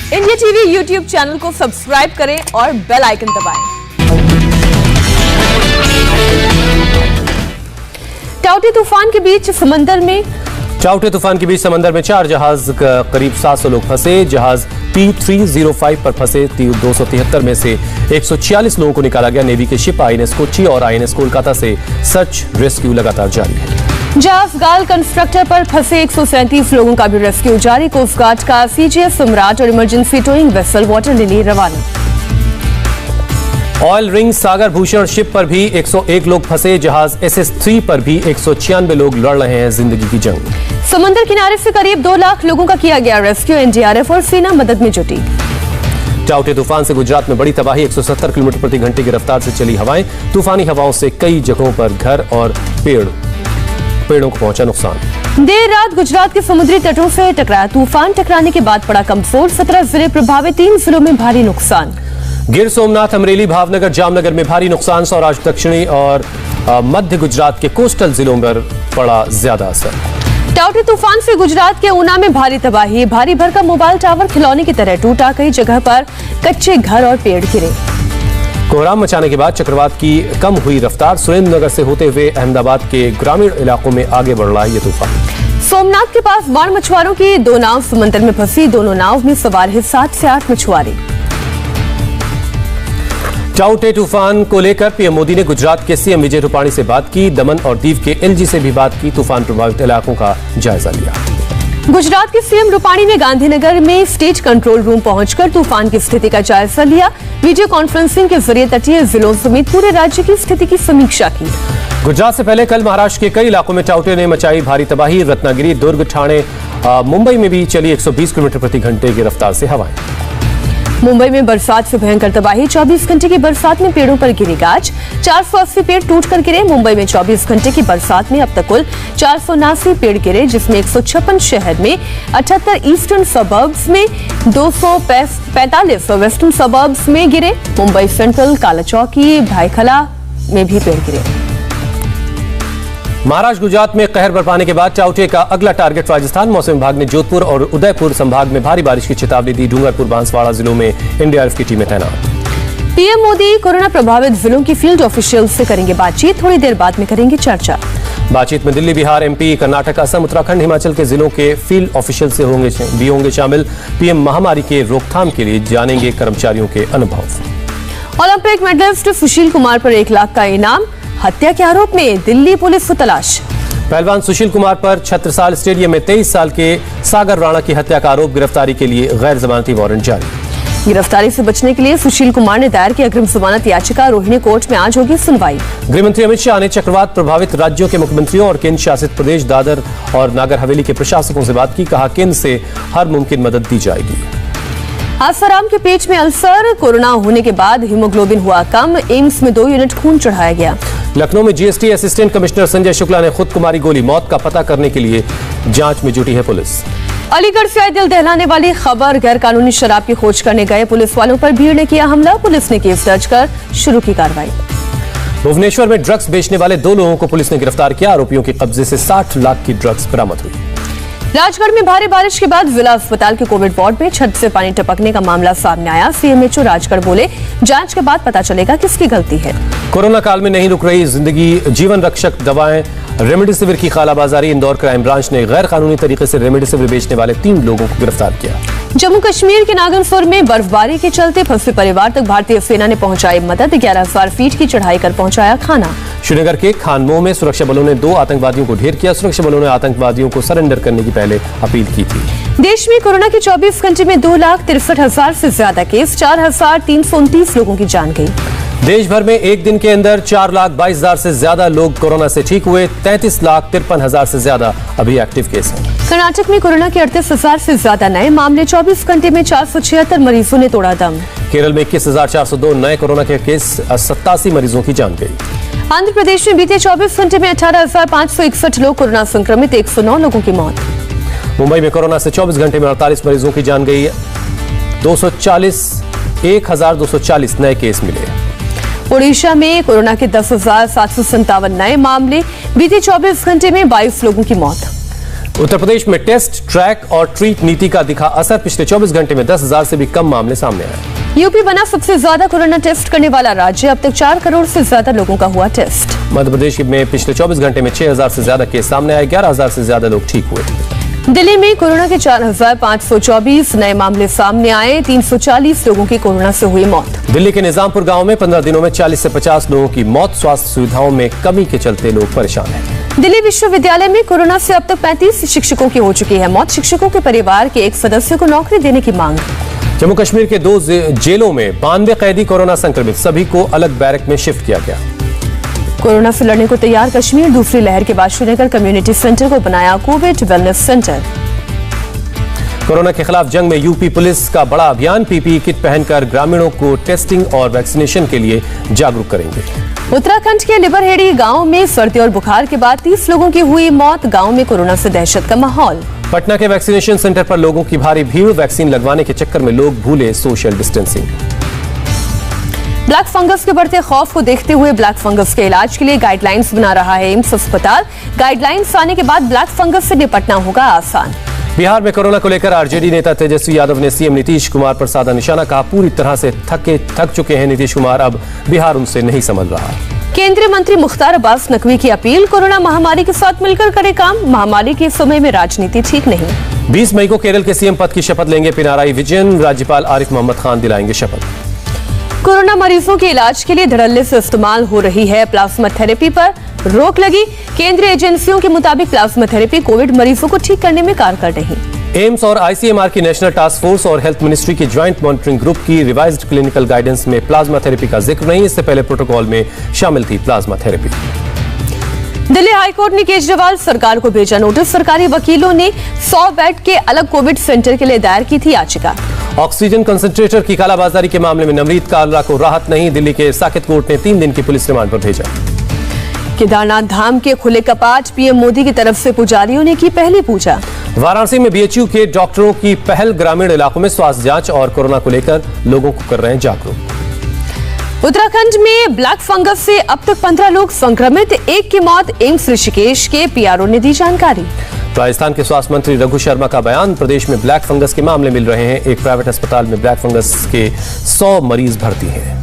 India TV YouTube channel को subscribe करें और बेल आइकन दबाएं। टाउटे तूफान के बीच समंदर में 4 जहाज करीब 700 लोग फंसे। जहाज P305 पर फंसे 273 में से 146 लोगों को निकाला गया। नेवी के शिप INS कोच्चि और INS कोलकाता से सर्च रेस्क्यू लगातार जारी है। जहाज गाल कंस्ट्रक्टर पर फंसे 137 लोगों का भी रेस्क्यू जारी। कोस्ट गार्ड का CGS सम्राट और emergency towing vessel water lily रवाना। ऑयल रिंग सागर भूषण शिप पर भी 101 लोग फंसे। जहाज SS3 पर भी 196 लोग लड़ रहे हैं जिंदगी की जंग। समंदर किनारे से करीब 2 लाख लोगों का किया गया रेस्क्यू। NDRF और सेना मदद में जुटी। टाउटे तूफान से गुजरात में बड़ी तबाही। 170 किलोमीटर प्रति घंटे की रफ्तार से चली हवाएं। तूफानी हवाओं से कई जगहों पर घर और पेड़ों को पहुंचा नुकसान। देर रात गुजरात के समुद्री तटों से टकराया तूफान। टकराने के बाद पड़ा कमजोर। 17 जिले प्रभावित। 3 जिलों में भारी नुकसान। गिर सोमनाथ, अमरेली, भावनगर, जामनगर में भारी नुकसान। सौराष्ट्र, दक्षिणी और मध्य गुजरात के कोस्टल जिलों पर पड़ा ज्यादा असर। टाउटे तूफान से गुजरात के ऊना में भारी तबाही। भारी भरकम मोबाइल टावर खिलौने की तरह टूटा। कई जगह पर कच्चे घर और पेड़ गिरे। कोहराम मचाने के बाद चक्रवात की कम हुई रफ्तार। सुरेंद्रनगर से होते हुए अहमदाबाद के ग्रामीण इलाकों में आगे बढ़ रहा है ये तूफान। सोमनाथ के पास बाढ़ मछुआरों की 2 नाव समंदर में फंसी। दोनों नाव में सवार है 7 से 8 मछुआरे। टाउटे तूफान को लेकर PM मोदी ने गुजरात के CM विजय रूपाणी से बात की। दमन और दीव के LG से भी बात की। तूफान प्रभावित इलाकों का जायजा लिया। गुजरात के CM रूपाणी ने गांधीनगर में स्टेट कंट्रोल रूम पहुंचकर तूफान की स्थिति का जायजा लिया। वीडियो कॉन्फ्रेंसिंग के जरिए तटीय जिलों समेत पूरे राज्य की स्थिति की समीक्षा की। गुजरात से पहले कल महाराष्ट्र के कई इलाकों में टाउटे ने मचाई भारी तबाही। रत्नागिरी, दुर्ग, ठाणे, मुंबई में भी चली 120 किलोमीटर प्रति घंटे की रफ्तार से हवाएं। मुंबई में बरसात से भयंकर तबाही। 24 घंटे की बरसात में पेड़ों पर गिरी गाज। 480 पेड़ टूटकर गिरे। मुंबई में 24 घंटे की बरसात में अब तक कुल 479 पेड़ गिरे, जिसमें 156 शहर में, 78 ईस्टर्न सबर्ब्स में, 245 वेस्टर्न सबर्ब्स में गिरे। मुंबई सेंट्रल, कालाचौकी, भाईखला में भी पेड़ गिरे। महाराष्ट्र गुजरात में कहर बरपाने के बाद टाउटे का अगला टारगेट राजस्थान। मौसम विभाग ने जोधपुर और उदयपुर संभाग में भारी बारिश की चेतावनी दी। डूंगरपुर, बांसवाड़ा जिलों में NDRF की टीमें तैनात। PM मोदी कोरोना प्रभावित जिलों की फील्ड ऑफिशियल से करेंगे बातचीत। थोड़ी देर बाद में करेंगे चर्चा। बातचीत में दिल्ली, बिहार, MP, कर्नाटक, असम, उत्तराखंड, हिमाचल के जिलों के फील्ड ऑफिशियल से होंगे शामिल। PM महामारी के रोकथाम के लिए जानेंगे कर्मचारियों के अनुभव। ओलंपिक मेडलिस्ट सुशील कुमार पर 1 लाख का इनाम। हत्या के आरोप में दिल्ली पुलिस को तलाश। पहलवान सुशील कुमार पर छत्रसाल स्टेडियम में 23 साल के सागर राणा की हत्या का आरोप। गिरफ्तारी के लिए गैर जमानती वारंट जारी। गिरफ्तारी से बचने के लिए सुशील कुमार ने दायर की अग्रिम जमानत याचिका। रोहिणी कोर्ट में आज होगी सुनवाई। गृहमंत्री अमित शाह ने चक्रवात प्रभावित राज्यों के मुख्यमंत्रियों और केंद्र शासित प्रदेश दादर और नागर हवेली के प्रशासकों से बात की। कहा, केंद्र से हर मुमकिन मदद दी जाएगी। आसाराम के पेट में अल्सर। कोरोना होने के बाद हीमोग्लोबिन हुआ कम। एम्स में 2 यूनिट खून चढ़ाया गया। लखनऊ में GST assistant commissioner Sanjay Shukla ने खुद को मारी गोली। मौत का पता करने के लिए जांच में जुटी है पुलिस। अलीगढ़ से आई दिल दहलाने वाली खबर। गैर कानूनी शराब की खोज करने गए पुलिस वालों पर भीड़ ने किया हमला। पुलिस ने केस दर्ज कर शुरू की कार्रवाई। भुवनेश्वर में ड्रग्स बेचने वाले 2 लोगों को पुलिस ने गिरफ्तार किया। आरोपियों के कब्जे से 60 लाख की ड्रग्स बरामद हुई। राजगढ़ में भारी बारिश के बाद जिला अस्पताल के कोविड वार्ड में छत से पानी टपकने का मामला सामने आया। CMHO राजगढ़ बोले, जांच के बाद पता चलेगा किसकी गलती है। कोरोना काल में नहीं रुक रही जीवन रक्षक दवाएं। रेमडेसिविर की कालाबाजारी। इंदौर क्राइम ब्रांच ने गैर कानूनी तरीके से रेमडेसिविर बेचने वाले 3 लोगों को गिरफ्तार किया। जम्मू कश्मीर के नागनसुर में बर्फबारी के चलते फंसे परिवार तक भारतीय सेना ने पहुंचाई मदद। 11,000 फीट की चढ़ाई कर पहुंचाया खाना। श्रीनगर के खानमोह में सुरक्षा बलों ने 2 आतंकवादियों को ढेर किया। सुरक्षा बलों ने आतंकवादियों को सरेंडर करने की पहले अपील की थी। देश में कोरोना के 24 घंटे में 2,63,000 से ज्यादा केस। 4,329 लोगों की जान गई। देश भर में एक दिन के अंदर 4,22,000 से ज्यादा लोग कोरोना से ठीक हुए। 33,53,000 से ज्यादा अभी एक्टिव केस हैं। कर्नाटक में कोरोना के 38,000 से ज्यादा नए मामले। 24 घंटे में 476 मरीजों ने तोड़ा दम। केरल में 21,402 नए कोरोना के केस। 87 मरीजों की जान गई। आंध्र प्रदेश में बीते 24 घंटे में 18,561 लोग कोरोना संक्रमित। 109 लोगों की मौत। मुंबई में कोरोना से 24 घंटे में 48 मरीजों की जान गई। 1,240 नए केस मिले। ओडिशा में कोरोना के 10,757 नए मामले। बीते 24 घंटे में 22 लोगों की मौत। उत्तर प्रदेश में टेस्ट, ट्रैक और ट्रीट नीति का दिखा असर। पिछले 24 घंटे में 10,000 से भी कम मामले सामने आए। यूपी बना सबसे ज्यादा कोरोना टेस्ट करने वाला राज्य। अब तक 4 करोड़ से ज्यादा लोगों का हुआ टेस्ट। मध्य प्रदेश में पिछले 24 घंटे में 6,000 से ज्यादा केस सामने आए। 11,000 से ज्यादा लोग ठीक हुए। दिल्ली में कोरोना के 4,524 नए मामले सामने आए। 340 लोगों की कोरोना से हुई मौत। दिल्ली के निजामपुर गांव में 15 दिनों में 40 से 50 लोगों की मौत। स्वास्थ्य सुविधाओं में कमी के चलते लोग परेशान हैं। दिल्ली विश्वविद्यालय में कोरोना से अब तक 35 शिक्षकों की हो चुकी है मौत। शिक्षकों के परिवार के एक सदस्य को नौकरी देने की मांग। जम्मू कश्मीर के 2 जेलों में 92 कैदी कोरोना संक्रमित। सभी को अलग बैरक में शिफ्ट किया गया। कोरोना से लड़ने को तैयार कश्मीर। दूसरी लहर के बाद श्रीनगर कम्युनिटी सेंटर को बनाया कोविड वेलनेस सेंटर। कोरोना के खिलाफ जंग में यूपी पुलिस का बड़ा अभियान। पीपीई किट पहनकर ग्रामीणों को टेस्टिंग और वैक्सीनेशन के लिए जागरूक करेंगे। उत्तराखंड के लिबरहेड़ी गांव में सर्दी और बुखार के बाद 30 लोगों की हुई मौत। गांव में कोरोना से दहशत का माहौल। पटना के वैक्सीनेशन सेंटर पर लोगों की भारी भीड़। वैक्सीन लगवाने के चक्कर में लोग भूले सोशल डिस्टेंसिंग। ब्लैक फंगस के बढ़ते खौफ को देखते हुए ब्लैक फंगस के इलाज के लिए गाइडलाइंस बना रहा है एम्स अस्पताल। गाइडलाइंस आने के बाद ब्लैक फंगस से निपटना होगा आसान। बिहार में कोरोना को लेकर आरजेडी नेता तेजस्वी यादव ने सीएम नीतीश कुमार पर साधा निशाना। कहा, पूरी तरह से थक चुके हैं नीतीश कुमार। अब बिहार उनसे नहीं समझ रहा। केंद्रीय मंत्री मुख्तार अब्बास नकवी की अपील। कोरोना महामारी के साथ मिलकर करे काम। महामारी के समय में राजनीति ठीक नहीं। 20 मई को केरल के सीएम पद की शपथ लेंगे पिनाराई विजयन। राज्यपाल आरिफ मोहम्मद खान दिलाएंगे शपथ। कोरोना मरीजों के इलाज के लिए धड़ल्ले से इस्तेमाल हो रही है प्लाज्मा थेरेपी पर रोक लगी। केंद्रीय एजेंसियों के मुताबिक प्लाज्मा थेरेपी कोविड मरीजों को ठीक करने में कारगर नहीं। एम्स और आईसीएमआर की नेशनल टास्क फोर्स और हेल्थ मिनिस्ट्री की ज्वाइंट मॉनिटरिंग ग्रुप की रिवाइज्ड क्लिनिकल गाइडेंस में प्लाज्मा थेरेपी का जिक्र नहीं। इससे पहले प्रोटोकॉल में शामिल थी प्लाज्मा थेरेपी। दिल्ली हाईकोर्ट ने केजरीवाल सरकार को भेजा नोटिस। सरकारी वकीलों ने 100 बेड के अलग कोविड सेंटर के लिए दायर की थी याचिका। ऑक्सीजन कंसंट्रेटर की कालाबाजारी के मामले में नवनीत कालरा को राहत नहीं। दिल्ली के साकेत कोर्ट ने 3 दिन की पुलिस रिमांड पर भेजा। केदारनाथ धाम के खुले कपाट। पीएम मोदी की तरफ से पुजारियों ने की पहली पूजा। वाराणसी में बीएचयू के डॉक्टरों की पहल। ग्रामीण इलाकों में स्वास्थ्य जांच और कोरोना को लेकर लोगों को कर रहे हैं जागरूक। उत्तराखंड में ब्लैक फंगस से अब तक 15 लोग संक्रमित। एक की मौत। एम्स ऋषिकेश के पीआरओ ने दी जानकारी। राजस्थान के स्वास्थ्य मंत्री रघु शर्मा का बयान। प्रदेश में ब्लैक फंगस के मामले मिल रहे हैं। एक प्राइवेट अस्पताल में ब्लैक फंगस के 100 मरीज भर्ती हैं।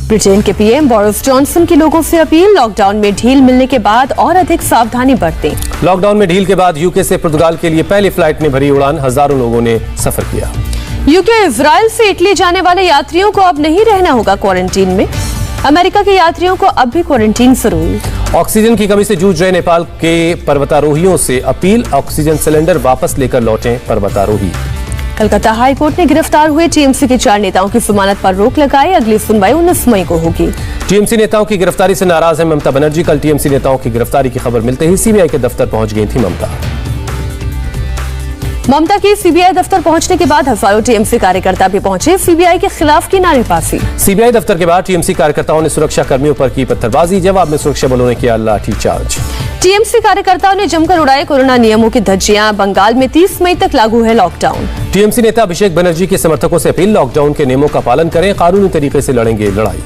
ब्रिटेन के पीएम बोरिस जॉनसन की लोगों से अपील। लॉकडाउन में ढील मिलने के बाद और अधिक सावधानी बरतें। लॉकडाउन में ढील के बाद यूके से पुर्तगाल के लिए पहली फ्लाइट ने भरी उड़ान। हजारों लोगों ने सफर किया। यूके इजराइल से इटली जाने वाले यात्रियों को अब नहीं रहना होगा क्वारंटीन में। अमेरिका के यात्रियों को अब भी क्वारंटीन जरूरी। ऑक्सीजन की कमी से जूझ रहे नेपाल के पर्वतारोहियों से अपील। ऑक्सीजन सिलेंडर वापस लेकर लौटें पर्वतारोही। कलकत्ता हाईकोर्ट ने गिरफ्तार हुए टीएमसी के 4 नेताओं की जमानत पर रोक लगाई। अगली सुनवाई 19 मई को होगी। टीएमसी नेताओं की गिरफ्तारी से नाराज है ममता बनर्जी। कल टीएमसी नेताओं की गिरफ्तारी की खबर मिलते ही सीबीआई के दफ्तर पहुंच गई थी ममता की सीबीआई दफ्तर पहुंचने के बाद हजारों टीएमसी कार्यकर्ता भी पहुंचे। सीबीआई के खिलाफ की नारेबाजी। सीबीआई दफ्तर के बाद टीएमसी कार्यकर्ताओं ने सुरक्षा कर्मियों पर की पत्थरबाजी। जवाब में सुरक्षा बलों ने किया लाठीचार्ज। टीएमसी कार्यकर्ताओं ने जमकर उड़ाए कोरोना नियमों की धज्जियां। बंगाल में 30 मई तक लागू है लॉकडाउन। टीएमसी नेता अभिषेक बनर्जी के समर्थकों से अपील। लॉकडाउन के नियमों का पालन करें। कानूनी तरीके से लड़ेंगे लड़ाई।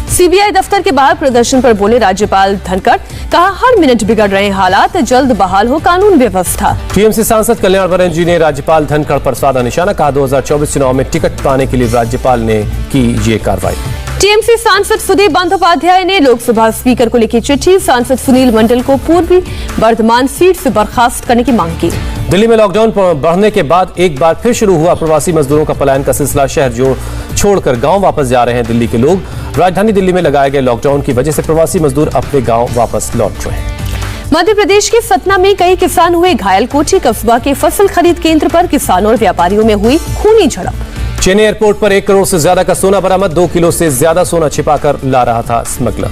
सीबीआई दफ्तर के बाहर प्रदर्शन पर बोले राज्यपाल धनखड़। कहा, हर मिनट बिगड़ रहे हालात। जल्द बहाल हो कानून व्यवस्था। टीएमसी सांसद कल्याण बनर्जी ने राज्यपाल धनखड़ पर साधा निशाना। कहा, 2024 चुनाव में टिकट पाने के लिए राज्यपाल ने की ये कार्रवाई। टीएमसी सांसद सुदीप बंदोपाध्याय ने लोकसभा स्पीकर को लिखी चिट्ठी। सांसद सुनील मंडल को पूर्वी बर्धमान सीट से बर्खास्त करने की मांग की। दिल्ली में लॉकडाउन बढ़ने के बाद एक बार फिर शुरू हुआ प्रवासी मजदूरों का पलायन का सिलसिला। शहर जो छोड़कर गांव वापस जा रहे हैं दिल्ली के लोग। राजधानी दिल्ली में लगाए गए लॉकडाउन की वजह से प्रवासी मजदूर अपने गांव वापस लौट रहे हैं। मध्य प्रदेश के सतना में कई किसान हुए घायल। कोठी कस्बा के फसल खरीद केंद्र पर किसानों और व्यापारियों में हुई खूनी झड़प। चेन्नई एयरपोर्ट पर 1 करोड़ से ज्यादा का सोना बरामद। 2 किलो से ज्यादा सोना छिपाकर ला रहा था स्मगलर।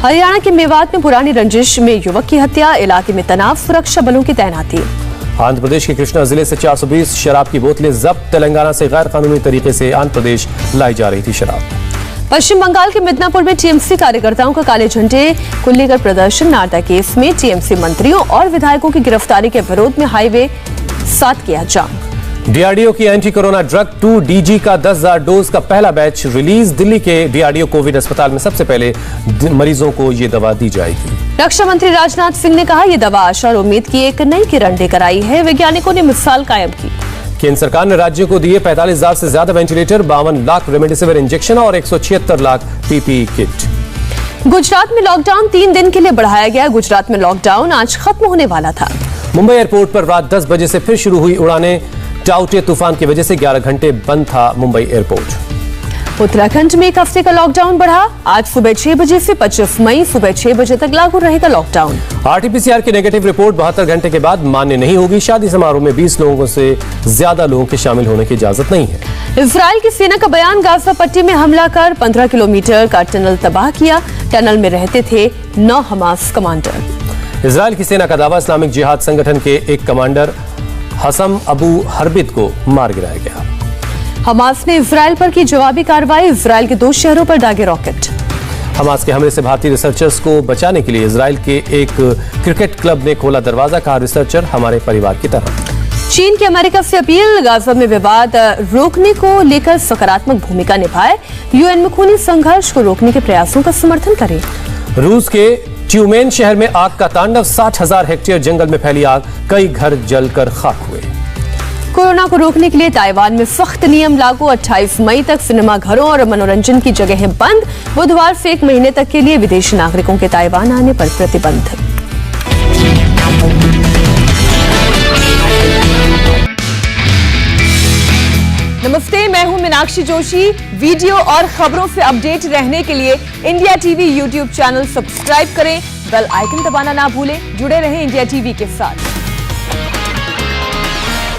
हरियाणा के मेवात में पुरानी रंजिश में युवक की हत्या। इलाके में तनाव। सुरक्षा बलों की तैनाती। आंध्र प्रदेश के कृष्णा जिले से 420 शराब की बोतलें जब्त। तेलंगाना से गैर कानूनी तरीके से आंध्र प्रदेश लाई जा रही थी शराब। पश्चिम बंगाल के मिदनापुर में टीएमसी कार्यकर्ताओं का काले झंडे को लेकर प्रदर्शन। नारदा केस में टीएमसी मंत्रियों और विधायकों की गिरफ्तारी के विरोध में हाईवे 7 किया जाम। डीआरडीओ की एंटी कोरोना ड्रग 2DG का 10,000 डोज का पहला बैच रिलीज। दिल्ली के डीआरडीओ कोविड अस्पताल में सबसे पहले मरीजों को ये दवा दी जाएगी। रक्षा मंत्री राजनाथ सिंह ने कहा, यह दवा आशा और उम्मीद की एक नई किरण लेकर आई है। वैज्ञानिकों ने मिसाल कायम की। केंद्र सरकार ने राज्यों को दिए 45,000 से ज्यादा वेंटिलेटर, 52 लाख रेमडेसिविर इंजेक्शन और 176 लाख पीपीई किट। गुजरात में लॉकडाउन 3 दिन के लिए बढ़ाया गया। गुजरात में लॉकडाउन आज खत्म होने वाला था। मुंबई एयरपोर्ट पर रात 10 बजे से फिर शुरू हुई उड़ानें। टाउटे तूफान की वजह से 11 घंटे बंद था मुंबई एयरपोर्ट। उत्तराखंड में एक हफ्ते का लॉकडाउन बढ़ा। आज सुबह 6 बजे से 25 मई सुबह 6 बजे तक लागू रहेगा लॉकडाउन। आरटीपीसीआर की नेगेटिव रिपोर्ट 72 घंटे के बाद मान्य नहीं होगी। शादी समारोह में 20 लोगों से ज्यादा लोगों के शामिल होने की इजाजत नहीं है। इजराइल की सेना का बयान, गाजा पट्टी में हमला कर 15 किलोमीटर का टनल तबाह किया। टनल में रहते थे 9 हमास कमांडर। इजराइल की सेना का दावा, इस्लामिक जिहाद संगठन के एक कमांडर हसम अबू हरबित को मार गिराया गया। हमास ने इजराइल पर की जवाबी कार्रवाई। इजराइल के 2 शहरों पर दागे रॉकेट। हमास के हमले से भारतीय रिसर्चर्स को बचाने के लिए इजराइल के एक क्रिकेट क्लब ने खोला दरवाजा। कहा, रिसर्चर हमारे परिवार की तरह। चीन की अमेरिका से अपील, गाजा में विवाद रोकने को लेकर सकारात्मक भूमिका निभाए। यूएन में खूनी संघर्ष को रोकने के प्रयासों का समर्थन करें। रूस के ट्यूमेन शहर में आग का तांडव। 60,000 हेक्टेयर जंगल में फैली आग, कई घर जलकर खाक हुए। कोरोना को रोकने के लिए ताइवान में सख्त नियम लागू। 28 मई तक सिनेमा घरों और मनोरंजन की जगहें बंद। बुधवार से 1 महीने तक के लिए विदेशी नागरिकों के ताइवान आने पर प्रतिबंध। नमस्ते, मैं हूं मीनाक्षी जोशी। वीडियो और खबरों से अपडेट रहने के लिए India TV YouTube channel subscribe करें। बेल आइकन दबाना ना भूलें। जुड़े रहें इंडिया टीवी के साथ।